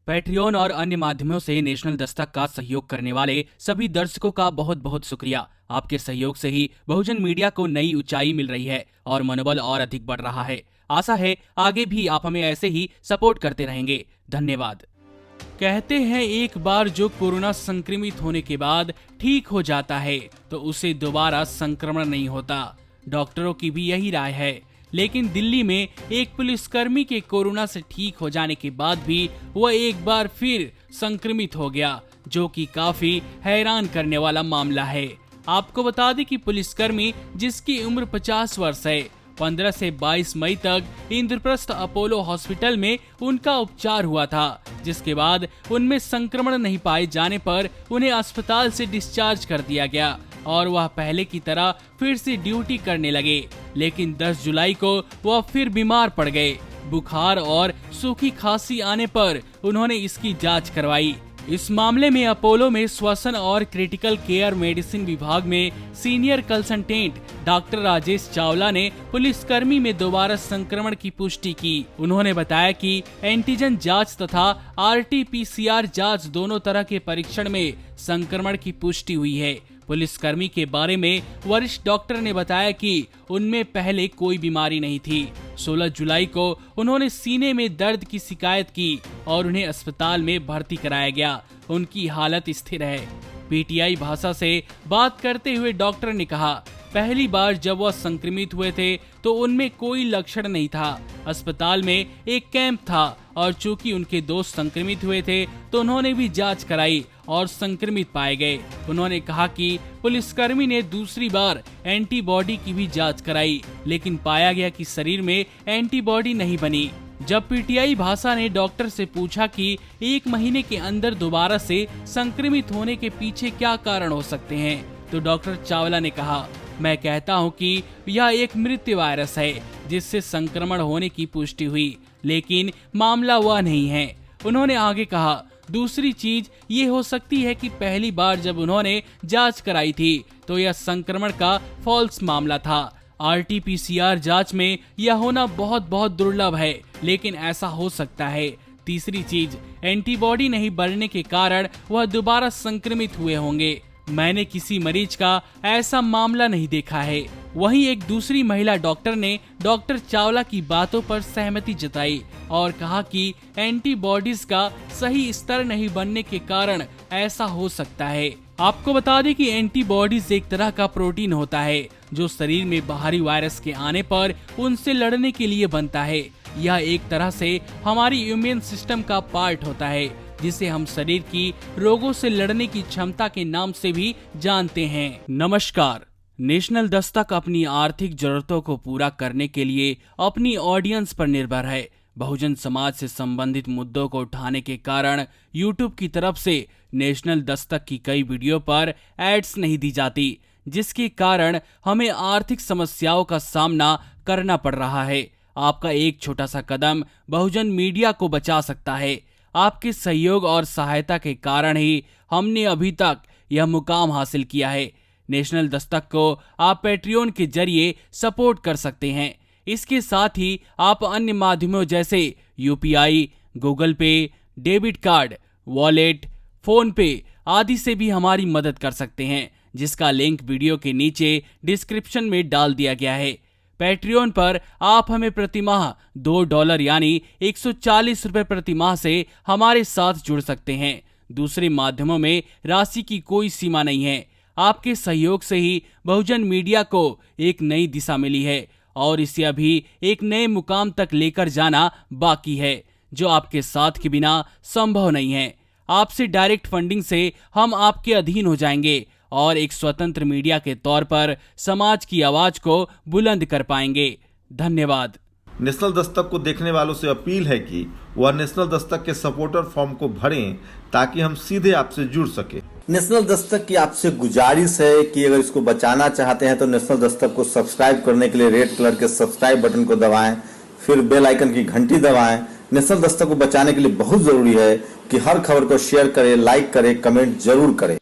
Patreon और अन्य माध्यमों से नेशनल दस्तक का सहयोग करने वाले सभी दर्शकों का बहुत बहुत शुक्रिया। आपके सहयोग से ही बहुजन मीडिया को नई ऊंचाई मिल रही है और मनोबल और अधिक बढ़ रहा है। आशा है आगे भी आप हमें ऐसे ही सपोर्ट करते रहेंगे। धन्यवाद। कहते हैं एक बार जो कोरोना संक्रमित होने के बाद ठीक हो जाता है तो उसे दोबारा संक्रमण नहीं होता। डॉक्टरों की भी यही राय है। लेकिन दिल्ली में एक पुलिसकर्मी के कोरोना से ठीक हो जाने के बाद भी वह एक बार फिर संक्रमित हो गया, जो कि काफी हैरान करने वाला मामला है। आपको बता दें कि पुलिसकर्मी जिसकी उम्र 50 वर्ष है, 15 से 22 मई तक इंद्रप्रस्थ अपोलो हॉस्पिटल में उनका उपचार हुआ था, जिसके बाद उनमें संक्रमण नहीं पाए जाने पर उन्हें अस्पताल से डिस्चार्ज कर दिया गया और वह पहले की तरह फिर से ड्यूटी करने लगे। लेकिन 10 जुलाई को वह फिर बीमार पड़ गए। बुखार और सूखी खांसी आने पर उन्होंने इसकी जांच करवाई। इस मामले में अपोलो में श्वसन और क्रिटिकल केयर मेडिसिन विभाग में senior consultant doctor Rajesh Chawla ने पुलिसकर्मी में दोबारा संक्रमण की पुष्टि की। उन्होंने बताया कि एंटीजन जांच तथा RT-PCR जांच दोनों तरह के परीक्षण में संक्रमण की पुष्टि हुई है। पुलिसकर्मी के बारे में वरिष्ठ डॉक्टर ने बताया कि उनमें पहले कोई बीमारी नहीं थी। 16 जुलाई को उन्होंने सीने में दर्द की शिकायत की और उन्हें अस्पताल में भर्ती कराया गया। उनकी हालत स्थिर है। PTI भाषा से बात करते हुए डॉक्टर ने कहा, पहली बार जब वह संक्रमित हुए थे तो उनमें कोई लक्षण नहीं था। अस्पताल में एक कैंप था और चूंकि उनके दोस्त संक्रमित हुए थे तो उन्होंने भी जांच कराई और संक्रमित पाए गए। उन्होंने कहा कि पुलिसकर्मी ने दूसरी बार एंटीबॉडी की भी जांच कराई, लेकिन पाया गया कि शरीर में एंटीबॉडी नहीं बनी। जब PTI भाषा ने डॉक्टर से पूछा कि 1 महीने के अंदर दोबारा से संक्रमित होने के पीछे क्या कारण हो सकते हैं, तो डॉक्टर चावला ने कहा, मैं कहता हूं कि यह एक मृत वायरस है जिससे संक्रमण होने की पुष्टि हुई, लेकिन मामला वह नहीं है। उन्होंने आगे कहा, दूसरी चीज ये हो सकती है कि पहली बार जब उन्होंने जांच कराई थी तो यह संक्रमण का फॉल्स मामला था। RT-PCR जांच में यह होना बहुत बहुत दुर्लभ है, लेकिन ऐसा हो सकता है। तीसरी चीज, एंटीबॉडी नहीं बढ़ने के कारण वह दोबारा संक्रमित हुए होंगे। मैंने किसी मरीज का ऐसा मामला नहीं देखा है। वहीं एक दूसरी महिला डॉक्टर ने डॉक्टर चावला की बातों पर सहमति जताई और कहा कि एंटीबॉडीज का सही स्तर नहीं बनने के कारण ऐसा हो सकता है। आपको बता दें कि एंटीबॉडीज एक तरह का प्रोटीन होता है जो शरीर में बाहरी वायरस के आने पर उनसे लड़ने के लिए बनता है। यह एक तरह से हमारी इम्यून सिस्टम का पार्ट होता है, जिसे हम शरीर की रोगों से लड़ने की क्षमता के नाम से भी जानते हैं। नमस्कार। नेशनल दस्तक अपनी आर्थिक जरूरतों को पूरा करने के लिए अपनी ऑडियंस पर निर्भर है। बहुजन समाज से संबंधित मुद्दों को उठाने के कारण YouTube की तरफ से नेशनल दस्तक की कई वीडियो पर एड्स नहीं दी जाती, जिसके कारण हमें आर्थिक समस्याओं का सामना करना पड़ रहा है। आपका एक छोटा सा कदम बहुजन मीडिया को बचा सकता है। आपके सहयोग और सहायता के कारण ही हमने अभी तक यह मुकाम हासिल किया है। नेशनल दस्तक को आप पैट्रियन के जरिए सपोर्ट कर सकते हैं। इसके साथ ही आप अन्य माध्यमों जैसे UPI, गूगल पे, डेबिट कार्ड, वॉलेट, फोन पे आदि से भी हमारी मदद कर सकते हैं, जिसका लिंक वीडियो के नीचे डिस्क्रिप्शन में डाल दिया गया है। पैट्रियन पर आप हमें प्रतिमाह $2 यानी 140 रुपए प्रतिमाह से हमारे साथ जुड़ सकते हैं। दूसरे माध्यमों में राशि की कोई सीमा नहीं है। आपके सहयोग से ही बहुजन मीडिया को एक नई दिशा मिली है और इसे अभी एक नए मुकाम तक लेकर जाना बाकी है, जो आपके साथ के बिना संभव नहीं है। आपसे डायरेक्ट फंडिंग से हम आपके अधीन हो जाएंगे और एक स्वतंत्र मीडिया के तौर पर समाज की आवाज को बुलंद कर पाएंगे। धन्यवाद। नेशनल दस्तक को देखने वालों से अपील है कि वह नेशनल दस्तक के सपोर्टर फॉर्म को भरें ताकि हम सीधे आपसे जुड़ सके। नेशनल दस्तक की आपसे गुजारिश है कि अगर इसको बचाना चाहते हैं तो नेशनल दस्तक को सब्सक्राइब करने के लिए रेड कलर के सब्सक्राइब बटन को दबाएं, फिर बेल आइकन की घंटी दबाएं। नेशनल दस्तक को बचाने के लिए बहुत जरूरी है कि हर खबर को शेयर करें, लाइक करें, कमेंट जरूर करें।